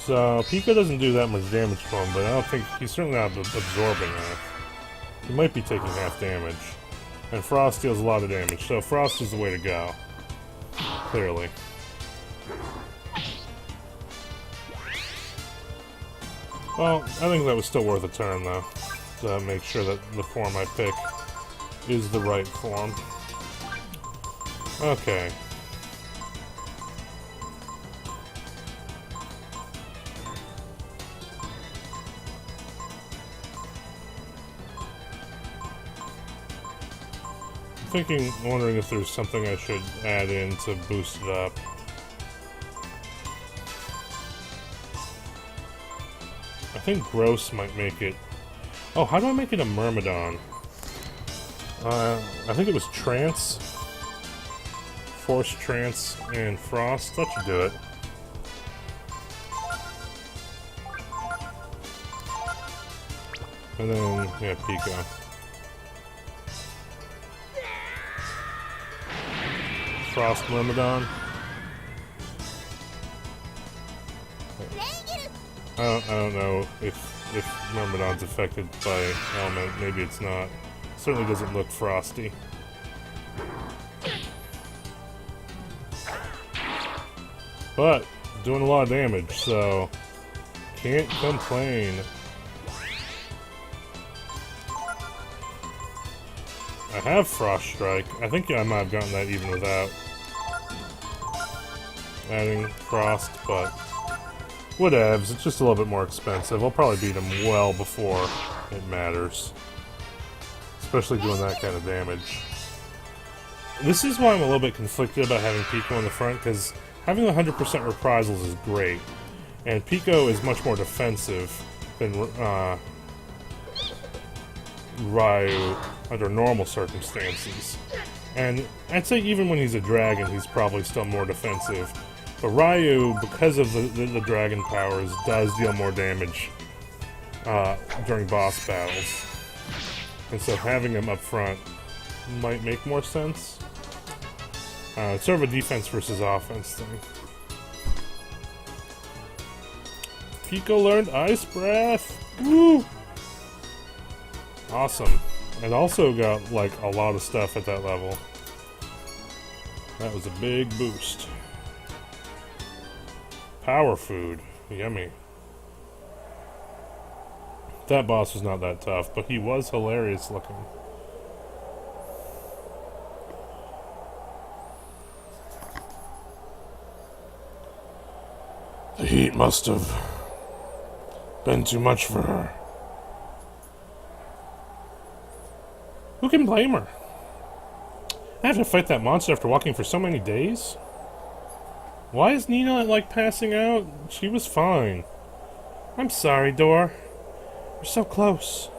So, Pico doesn't do that much damage to him, but I don't think he's certainly not absorbing half. He might be taking half damage. And Frost deals a lot of damage, so Frost is the way to go. Clearly. Well, I think that was still worth a turn, though, to make sure that the form I pick is the right form. Okay. Wondering if there's something I should add in to boost it up. I think Gross might make it... Oh, how do I make it a Myrmidon? I think it was Trance. Force, Trance, and Frost. That should do it. And then, yeah, Pico. Frost Myrmidon. I don't know if Myrmidon's affected by element. Maybe it's not. Certainly doesn't look frosty. But doing a lot of damage, so can't complain. I have Frost Strike. I think I might have gotten that even without adding Frost, but whatevs. It's just a little bit more expensive. I'll probably beat him well before it matters. Especially doing that kind of damage. This is why I'm a little bit conflicted about having Pico in the front, because having 100% reprisals is great. And Pico is much more defensive than Ryu under normal circumstances. And I'd say even when he's a dragon, he's probably still more defensive. But Ryu, because of the dragon powers, does deal more damage during boss battles. And so having him up front might make more sense. It's sort of a defense versus offense thing. Pico learned Ice Breath! Woo! Awesome. And also got, like, a lot of stuff at that level. That was a big boost. Power food. Yummy. That boss was not that tough, but he was hilarious looking. The heat must have been too much for her. Who can blame her? I have to fight that monster after walking for so many days? Why is Nina, like, passing out? She was fine. I'm sorry, Dor. We're so close.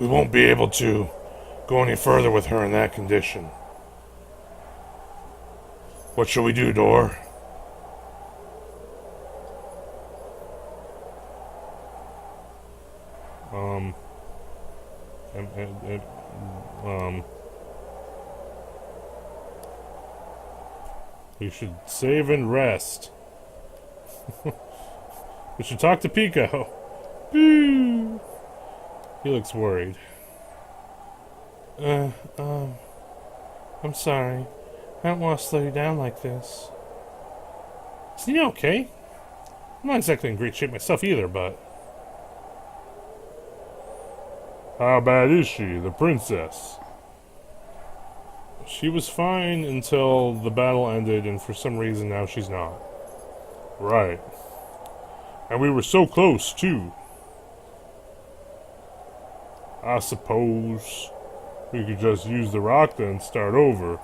We won't be able to go any further with her in that condition. What shall we do, Dor? We should save and rest. We should talk to Pico. Boo! He looks worried. I'm sorry. I don't want to slow you down like this. Is he okay? I'm not exactly in great shape myself either, but... How bad is she, the princess? She was fine until the battle ended, and for some reason now she's not. Right. And we were so close, too. I suppose we could just use the rock then and start over.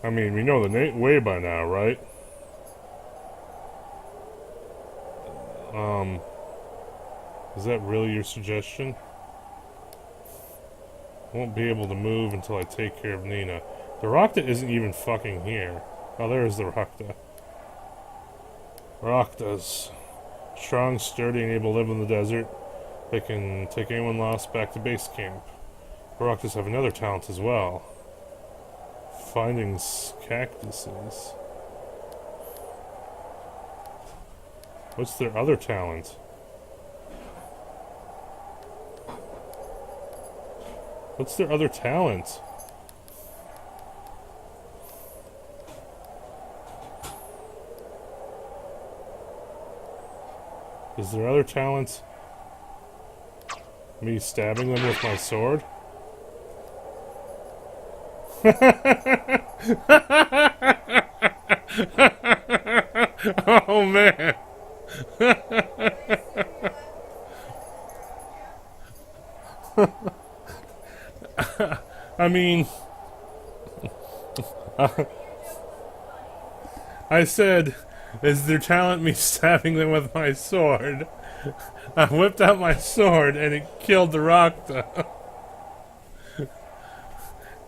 I mean, we know the way by now, right? Is that really your suggestion? I won't be able to move until I take care of Nina. The Rakta isn't even fucking here. Oh, there's the Rakta. Raktas. Strong, sturdy, and able to live in the desert. They can take anyone lost back to base camp. The Raktas have another talent as well. Finding cactuses. What's their other talent? What's their other talent? Is their other talent me stabbing them with my sword? Oh man. I mean, I said, is their talent me stabbing them with my sword? I whipped out my sword and it killed the Rakta.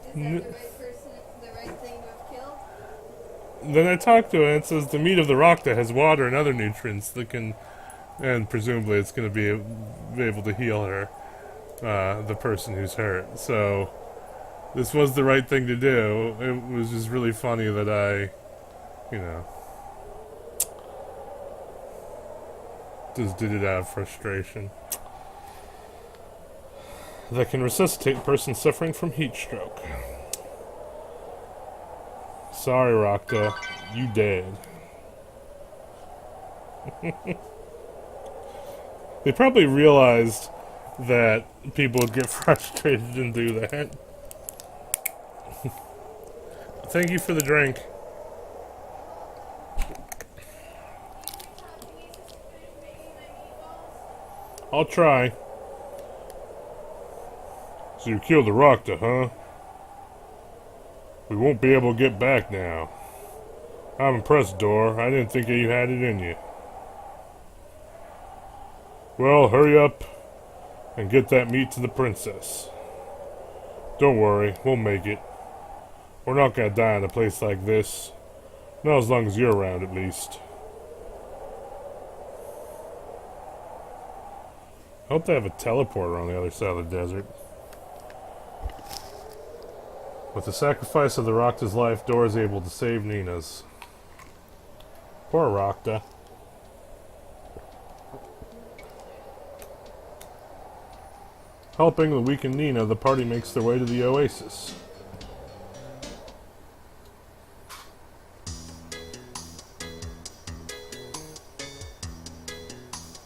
Is that the right person, the right thing to have killed? Then I talked to it and it says the meat of the Rakta has water and other nutrients that can, and presumably it's going to be able to heal her, the person who's hurt. So this was the right thing to do. It was just really funny that I, you know, just did it out of frustration. That can resuscitate a person suffering from heat stroke. Sorry, Rakta, you dead. They probably realized that people would get frustrated and do that. Thank you for the drink. I'll try. So you killed the Rakta, huh? We won't be able to get back now. I'm impressed, Dor. I didn't think you had it in you. Well, hurry up and get that meat to the princess. Don't worry, we'll make it. We're not gonna die in a place like this. Not as long as you're around, at least. I hope they have a teleporter on the other side of the desert. With the sacrifice of the Rakta's life, Dor is able to save Nina's. Poor Rakta. Helping the weakened Nina, the party makes their way to the oasis.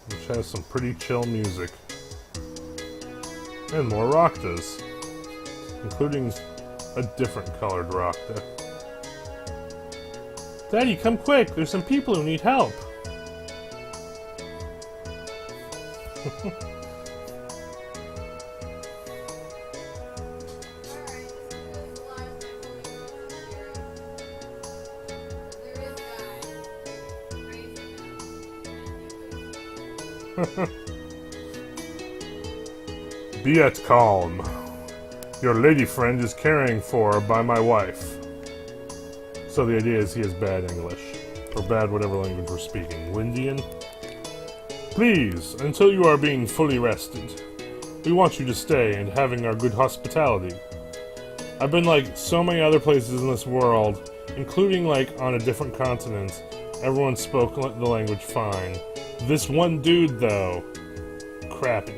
Which has some pretty chill music. And more Raktas. Including a different colored Rakta. Daddy, come quick! There's some people who need help! Be at calm. Your lady friend is caring for by my wife. So the idea is he has bad English. Or bad whatever language we're speaking. Lindian? Please, until you are being fully rested. We want you to stay and having our good hospitality. I've been like so many other places in this world, including like on a different continent. Everyone spoke the language fine. This one dude, though, crappy.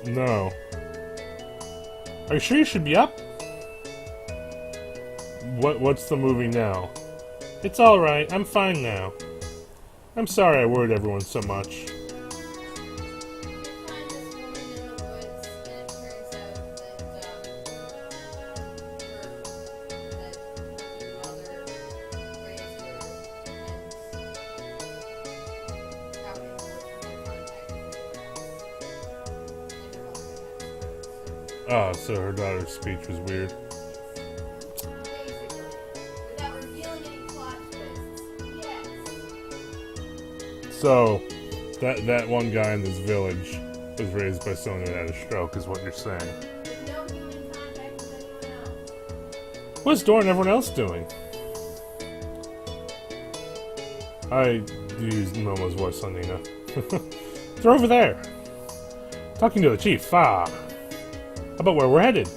No. Are you sure you should be up? What's the movie now? It's alright, I'm fine now. I'm sorry I worried everyone so much. Oh, so her daughter's speech was weird. Without revealing any plot twists. Yes. So, that one guy in this village was raised by someone who had a stroke, is what you're saying. With no human contact with anyone else. What's Dor and everyone else doing? I used Momo's voice on Nina. They're over there. Talking to the chief. How about where we're headed?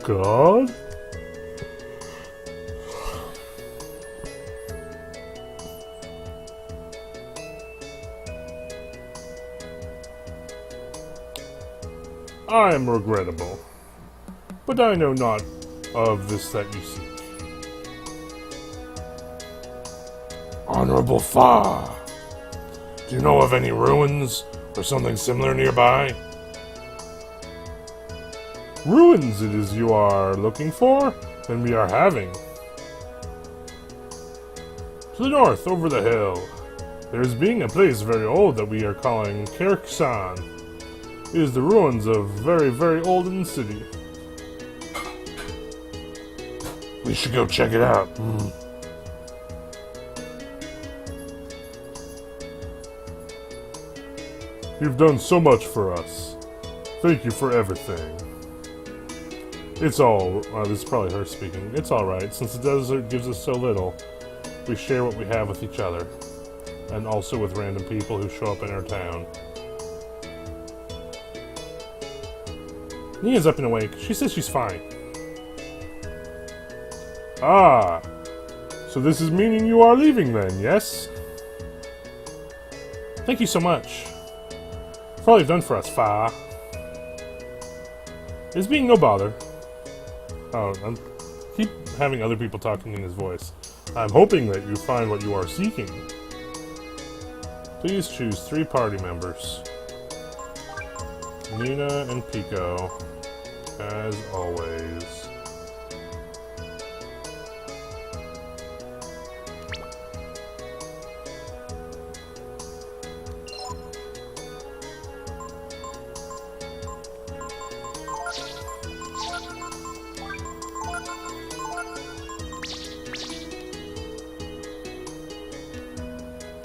God? I am regrettable, but I know not of this that you seek. Honorable Fa, do you know of any ruins or something similar nearby? Ruins it is you are looking for, and we are having. To the north, over the hill, there is being a place very old that we are calling Kerksan. It is the ruins of very, very olden city. We should go check it out. You've done so much for us. Thank you for everything. It's all... this is probably her speaking. It's alright, since the desert gives us so little. We share what we have with each other. And also with random people who show up in our town. Nia's up and awake. She says she's fine. Ah! So this is meaning you are leaving then, yes? Thank you so much. For all you've done for us, Fa. It's being no bother. Oh, I keep having other people talking in his voice. I'm hoping that you find what you are seeking. Please choose 3 party members. Nina and Pico, as always.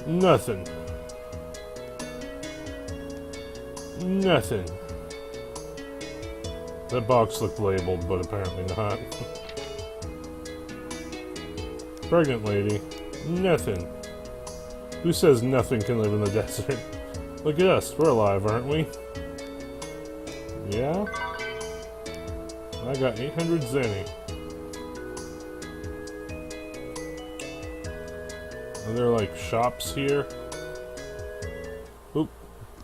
Nothing. Nothing. That box looked labeled, but apparently not. Pregnant lady. Nothing. Who says nothing can live in the desert? Look at us. We're alive, aren't we? Yeah? I got 800 zenny. Are there like shops here? Oop.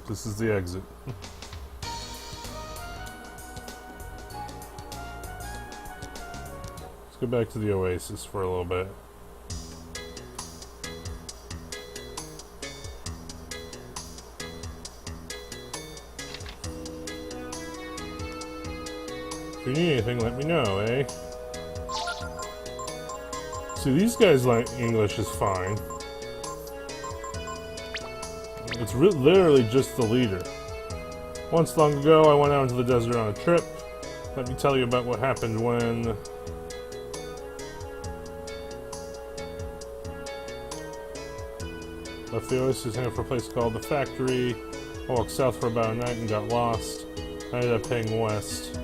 This is the exit. Let's go back to the oasis for a little bit. If you need anything, let me know, eh? See, these guys like English is fine. It's literally just the leader. Once long ago, I went out into the desert on a trip. Let me tell you about what happened when... left the oasis headed for a place called the Factory. I walked south for about a night and got lost. I ended up heading west.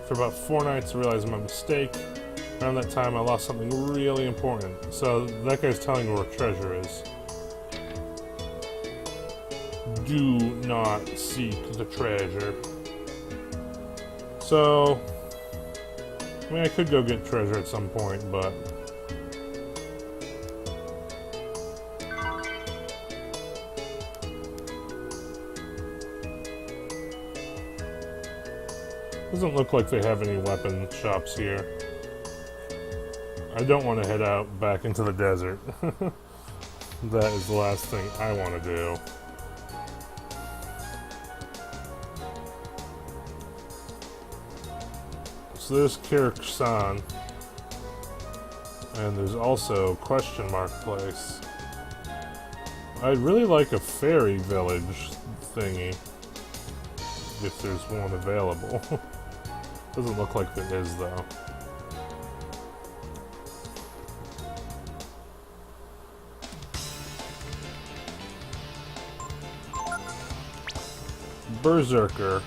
For about 4 nights, I realized my mistake. Around that time, I lost something really important. So that guy's telling me where treasure is. Do not seek the treasure. So, I mean, I could go get treasure at some point, but... doesn't look like they have any weapon shops here. I don't want to head out back into the desert. That is the last thing I want to do. So there's Kerksan. And there's also Question Mark Place. I'd really like a fairy village thingy. If there's one available. Doesn't look like there is, though. Berserker.